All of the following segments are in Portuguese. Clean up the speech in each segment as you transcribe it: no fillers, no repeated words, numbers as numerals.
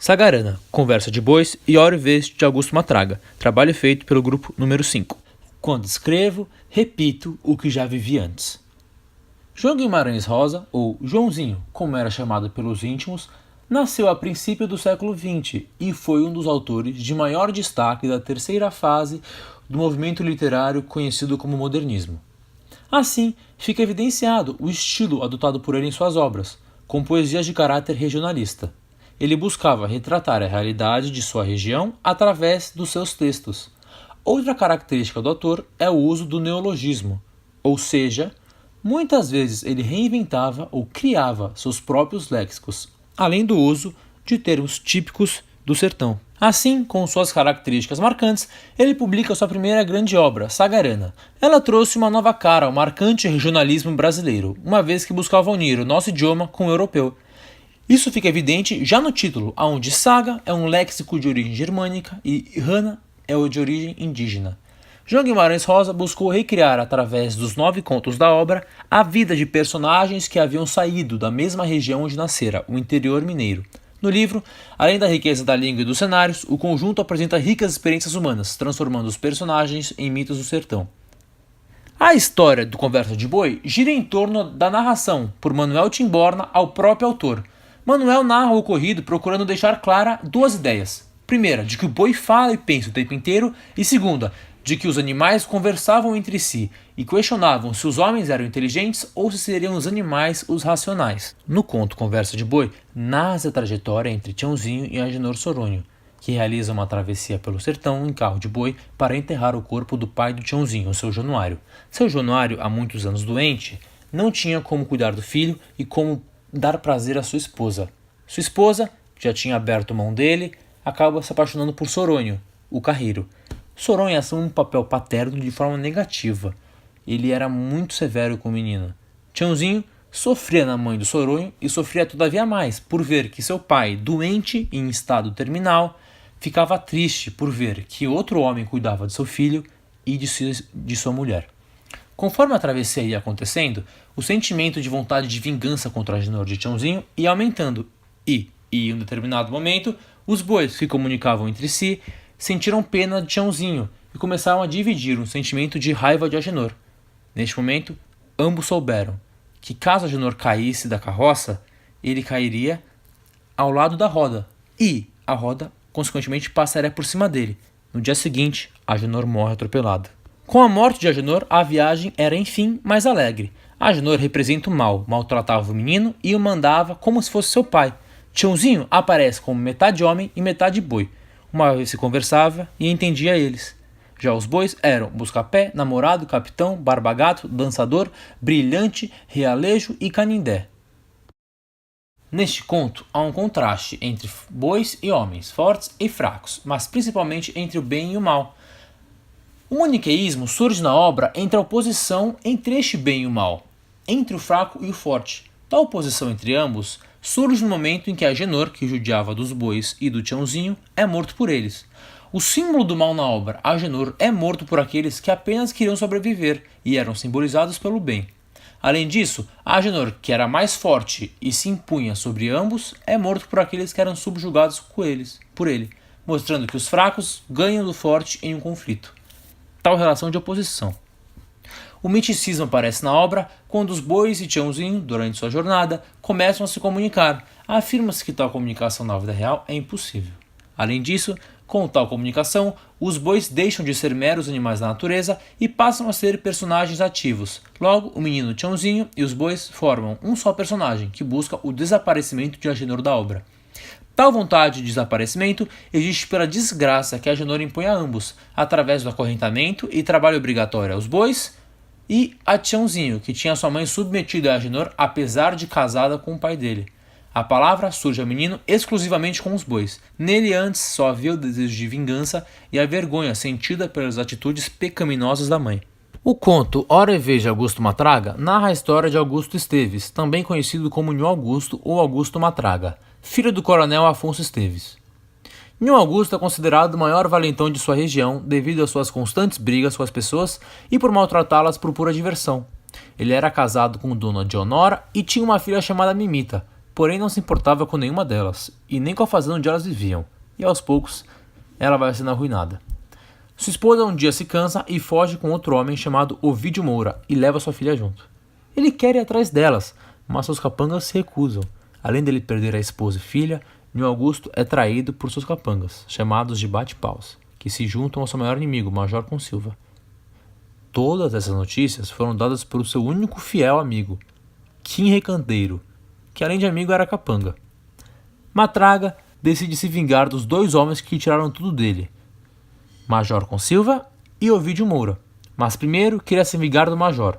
Sagarana, Conversa de Bois e Hora e Vez de Augusto Matraga, trabalho feito pelo grupo número 5. Quando escrevo, repito o que já vivi antes. João Guimarães Rosa, ou Joãozinho, como era chamado pelos íntimos, nasceu a princípio do século XX e foi um dos autores de maior destaque da terceira fase do movimento literário conhecido como modernismo. Assim, fica evidenciado o estilo adotado por ele em suas obras, com poesias de caráter regionalista. Ele buscava retratar a realidade de sua região através dos seus textos. Outra característica do autor é o uso do neologismo, ou seja, muitas vezes ele reinventava ou criava seus próprios léxicos, além do uso de termos típicos do sertão. Assim, com suas características marcantes, ele publica sua primeira grande obra, Sagarana. Ela trouxe uma nova cara ao marcante regionalismo brasileiro, uma vez que buscava unir o nosso idioma com o europeu. Isso fica evidente já no título, onde Saga é um léxico de origem germânica e Rana é o de origem indígena. João Guimarães Rosa buscou recriar, através dos 9 contos da obra, a vida de personagens que haviam saído da mesma região onde nascera, o interior mineiro. No livro, além da riqueza da língua e dos cenários, o conjunto apresenta ricas experiências humanas, transformando os personagens em mitos do sertão. A história do Conversa de Boi gira em torno da narração, por Manuel Timborna, ao próprio autor. Manuel narra o ocorrido procurando deixar clara 2 ideias. Primeira, de que o boi fala e pensa o tempo inteiro, e segunda, de que os animais conversavam entre si e questionavam se os homens eram inteligentes ou se seriam os animais os racionais. No conto Conversa de Boi, narra-se a trajetória entre Tiãozinho e Agenor Soronho, que realiza uma travessia pelo sertão em carro de boi para enterrar o corpo do pai do Tiãozinho, o seu Januário. Seu Januário, há muitos anos doente, não tinha como cuidar do filho e como dar prazer à sua esposa. Sua esposa, que já tinha aberto mão dele, acaba se apaixonando por Soronho, o carreiro. Soronho assume um papel paterno de forma negativa. Ele era muito severo com o menino. Tiãozinho sofria na mãe do Soronho e sofria todavia mais por ver que seu pai, doente e em estado terminal, ficava triste por ver que outro homem cuidava de seu filho e de sua mulher. Conforme a travessia ia acontecendo, o sentimento de vontade de vingança contra Agenor de Tiãozinho ia aumentando e, em um determinado momento, os bois que comunicavam entre si sentiram pena de Tiãozinho e começaram a dividir um sentimento de raiva de Agenor. Neste momento, ambos souberam que caso Agenor caísse da carroça, ele cairia ao lado da roda e a roda, consequentemente, passaria por cima dele. No dia seguinte, Agenor morre atropelado. Com a morte de Agenor, a viagem era, enfim, mais alegre. Agenor representa o mal, maltratava o menino e o mandava como se fosse seu pai. Tiãozinho aparece como metade homem e metade boi. Uma vez se conversava e entendia eles. Já os bois eram Buscapé, Namorado, Capitão, Barbagato, Dançador, Brilhante, Realejo e Canindé. Neste conto, há um contraste entre bois e homens, fortes e fracos, mas principalmente entre o bem e o mal. O maniqueísmo surge na obra entre a oposição entre este bem e o mal, entre o fraco e o forte. Tal oposição entre ambos surge no momento em que Agenor, que judiava dos bois e do Tiãozinho, é morto por eles. O símbolo do mal na obra, Agenor, é morto por aqueles que apenas queriam sobreviver e eram simbolizados pelo bem. Além disso, Agenor, que era mais forte e se impunha sobre ambos, é morto por aqueles que eram subjugados por ele, mostrando que os fracos ganham do forte em um conflito. Tal relação de oposição. O miticismo aparece na obra quando os bois e Tiãozinho, durante sua jornada, começam a se comunicar. Afirma-se que tal comunicação na vida real é impossível. Além disso, com tal comunicação, os bois deixam de ser meros animais da natureza e passam a ser personagens ativos. Logo, o menino Tiãozinho e os bois formam um só personagem que busca o desaparecimento de Agenor da obra. Tal vontade de desaparecimento existe pela desgraça que Agenor impõe a ambos, através do acorrentamento e trabalho obrigatório aos bois e a Tiãozinho, que tinha sua mãe submetida a Agenor apesar de casada com o pai dele. A palavra surge ao menino exclusivamente com os bois. Nele antes só havia o desejo de vingança e a vergonha sentida pelas atitudes pecaminosas da mãe. O conto Hora e Vez de Augusto Matraga narra a história de Augusto Esteves, também conhecido como Nhô Augusto ou Augusto Matraga, filho do coronel Afonso Esteves. Nhô Augusto é considerado o maior valentão de sua região devido às suas constantes brigas com as pessoas e por maltratá-las por pura diversão. Ele era casado com Dona Dionora e tinha uma filha chamada Mimita. porém não se importava com nenhuma delas, e nem com a fazenda onde elas viviam, e aos poucos ela vai sendo arruinada. Sua esposa um dia se cansa e foge com outro homem chamado Ovidio Moura e leva sua filha junto. Ele quer ir atrás delas, mas seus capangas se recusam. Além dele perder a esposa e filha, Nhô Augusto é traído por seus capangas, chamados de bate-paus, que se juntam ao seu maior inimigo, Major Consilva. Todas essas notícias foram dadas pelo seu único fiel amigo, Kim Recandeiro, que além de amigo era capanga. Matraga decide se vingar dos dois homens que tiraram tudo dele, Major Consilva e Ovidio Moura, mas primeiro queria se vingar do Major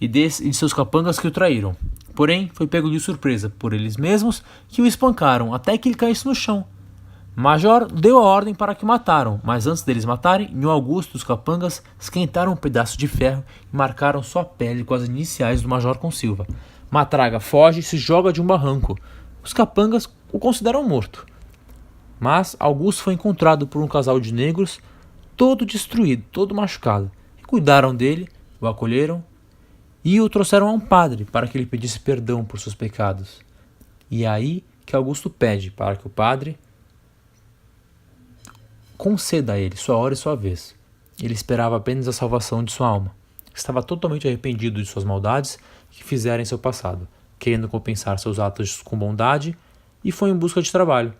e de seus capangas que o traíram. Porém, foi pego de surpresa por eles mesmos, que o espancaram até que ele caísse no chão. Major deu a ordem para que o mataram, mas antes deles matarem, Nhô Augusto e os capangas esquentaram um pedaço de ferro e marcaram sua pele com as iniciais do Major Consilva. Matraga foge e se joga de um barranco. Os capangas o consideram morto. Mas Augusto foi encontrado por um casal de negros, todo destruído, todo machucado. E cuidaram dele, o acolheram e o trouxeram a um padre para que ele pedisse perdão por seus pecados. E é aí que Augusto pede para que o padre conceda a ele sua hora e sua vez. Ele esperava apenas a salvação de sua alma. Estava totalmente arrependido de suas maldades que fizeram em seu passado, querendo compensar seus atos com bondade, e foi em busca de trabalho.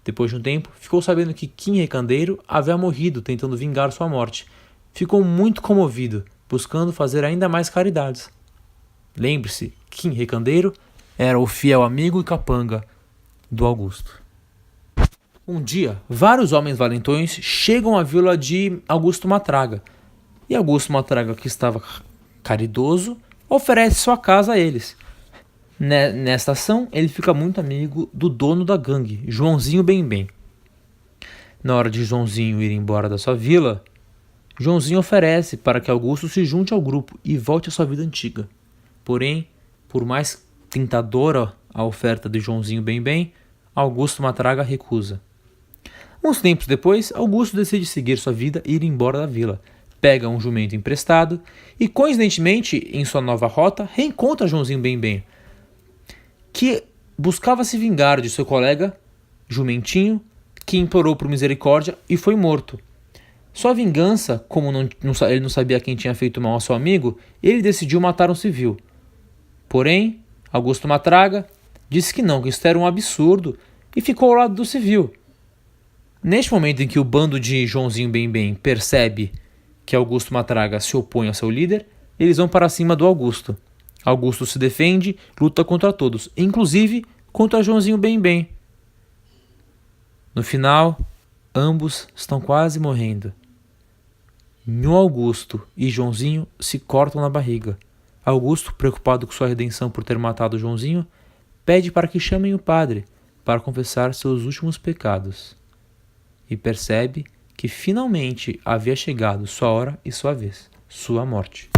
Depois de um tempo, ficou sabendo que Kim Recandeiro havia morrido tentando vingar sua morte. Ficou muito comovido, buscando fazer ainda mais caridades. Lembre-se, Kim Recandeiro era o fiel amigo e capanga do Augusto. Um dia, vários homens valentões chegam à vila de Augusto Matraga. E Augusto Matraga, que estava caridoso, oferece sua casa a eles. Nesta ação, ele fica muito amigo do dono da gangue, Joãozinho Bem-Bem. Na hora de Joãozinho ir embora da sua vila, Joãozinho oferece para que Augusto se junte ao grupo e volte à sua vida antiga. Porém, por mais tentadora a oferta de Joãozinho Bem-Bem, Augusto Matraga recusa. Uns tempos depois, Augusto decide seguir sua vida e ir embora da vila. Pega um jumento emprestado e, coincidentemente, em sua nova rota, reencontra Joãozinho Bem-Bem, que buscava se vingar de seu colega, Jumentinho, que implorou por misericórdia e foi morto. Sua vingança, como ele não sabia quem tinha feito mal ao seu amigo, ele decidiu matar um civil. Porém, Augusto Matraga disse que não, que isso era um absurdo e ficou ao lado do civil. Neste momento em que o bando de Joãozinho Bem-Bem percebe que Augusto Matraga se opõe ao seu líder, eles vão para cima do Augusto. Augusto se defende, luta contra todos, inclusive contra Joãozinho Bem-Bem. No final, ambos estão quase morrendo. Nhô Augusto e Joãozinho se cortam na barriga. Augusto, preocupado com sua redenção por ter matado Joãozinho, pede para que chamem o padre para confessar seus últimos pecados. E percebe que finalmente havia chegado sua hora e sua vez, sua morte.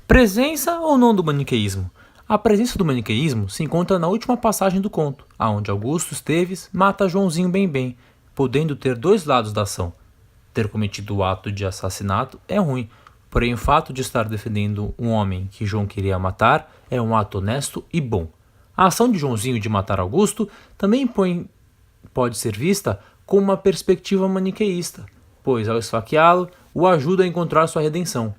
Presença ou não do maniqueísmo? A presença do maniqueísmo se encontra na última passagem do conto, aonde Augusto Esteves mata Joãozinho Bem-Bem, podendo ter dois lados da ação. Ter cometido o ato de assassinato é ruim, porém o fato de estar defendendo um homem que João queria matar é um ato honesto e bom. A ação de Joãozinho de matar Augusto também pode ser vista como uma perspectiva maniqueísta, pois ao esfaqueá-lo, o ajuda a encontrar sua redenção.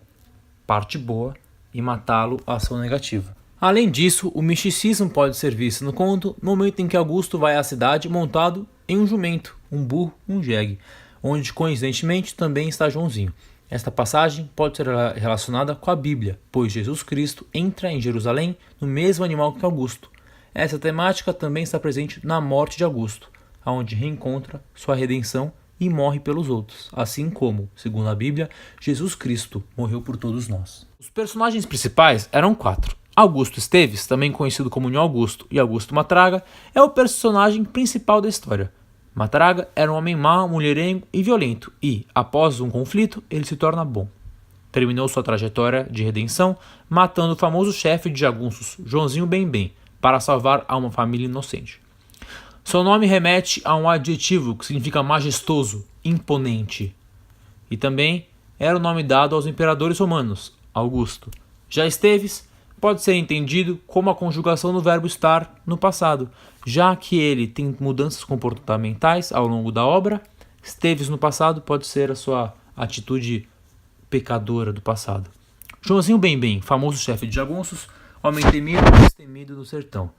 Parte boa e matá-lo a ação negativa. Além disso, o misticismo pode ser visto no conto no momento em que Augusto vai à cidade montado em um jumento, um burro, um jegue, onde coincidentemente também está Joãozinho. Esta passagem pode ser relacionada com a Bíblia, pois Jesus Cristo entra em Jerusalém no mesmo animal que Augusto. Essa temática também está presente na morte de Augusto, onde reencontra sua redenção e morre pelos outros, assim como, segundo a Bíblia, Jesus Cristo morreu por todos nós. Os personagens principais eram 4. Augusto Esteves, também conhecido como Nhô Augusto, e Augusto Matraga, é o personagem principal da história. Matraga era um homem mau, mulherengo e violento e, após um conflito, ele se torna bom. Terminou sua trajetória de redenção matando o famoso chefe de jagunços, Joãozinho Bem-Bem, para salvar a uma família inocente. Seu nome remete a um adjetivo que significa majestoso, imponente. E também era o nome dado aos imperadores romanos, Augusto. Já Esteves pode ser entendido como a conjugação do verbo estar no passado, já que ele tem mudanças comportamentais ao longo da obra. Esteves no passado pode ser a sua atitude pecadora do passado. Joãozinho Bem-Bem, famoso chefe de jagunços, homem temido e destemido do sertão.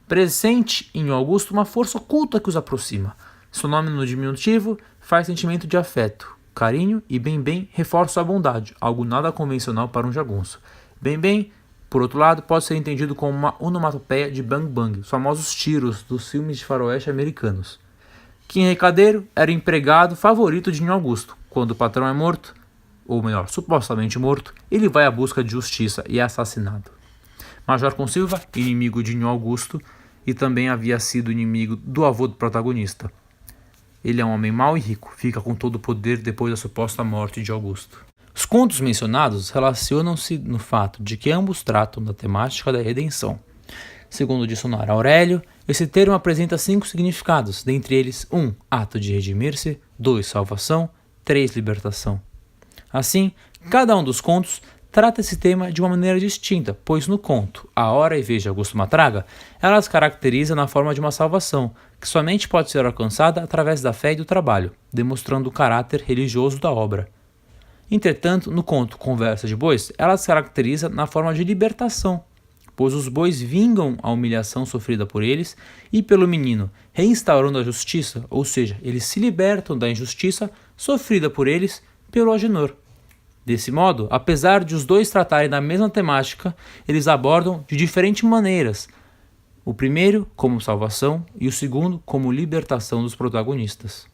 Presente em Augusto uma força oculta que os aproxima. Seu nome no diminutivo faz sentimento de afeto, carinho, e Bem-Bem reforça a bondade, algo nada convencional para um jagunço. Bem-Bem, por outro lado, pode ser entendido como uma onomatopeia de bang bang, os famosos tiros dos filmes de faroeste americanos. Kim Recadeiro era o empregado favorito de Nhô Augusto. Quando o patrão é morto, ou melhor, supostamente morto, ele vai à busca de justiça e é assassinado. Major Consilva, inimigo de Nhô Augusto, e também havia sido inimigo do avô do protagonista. Ele é um homem mau e rico, fica com todo o poder depois da suposta morte de Augusto. Os contos mencionados relacionam-se no fato de que ambos tratam da temática da redenção. Segundo o dicionário Aurélio, esse termo apresenta 5 significados, dentre eles 1. Ato de redimir-se, 2. Salvação, 3. Libertação. Assim, cada um dos contos trata esse tema de uma maneira distinta, pois no conto A Hora e Vez de Augusto Matraga, ela se caracteriza na forma de uma salvação, que somente pode ser alcançada através da fé e do trabalho, demonstrando o caráter religioso da obra. Entretanto, no conto Conversa de Bois, ela se caracteriza na forma de libertação, pois os bois vingam a humilhação sofrida por eles e pelo menino, reinstaurando a justiça, ou seja, eles se libertam da injustiça sofrida por eles pelo Agenor. Desse modo, apesar de os dois tratarem da mesma temática, eles abordam de diferentes maneiras, o primeiro como salvação e o segundo como libertação dos protagonistas.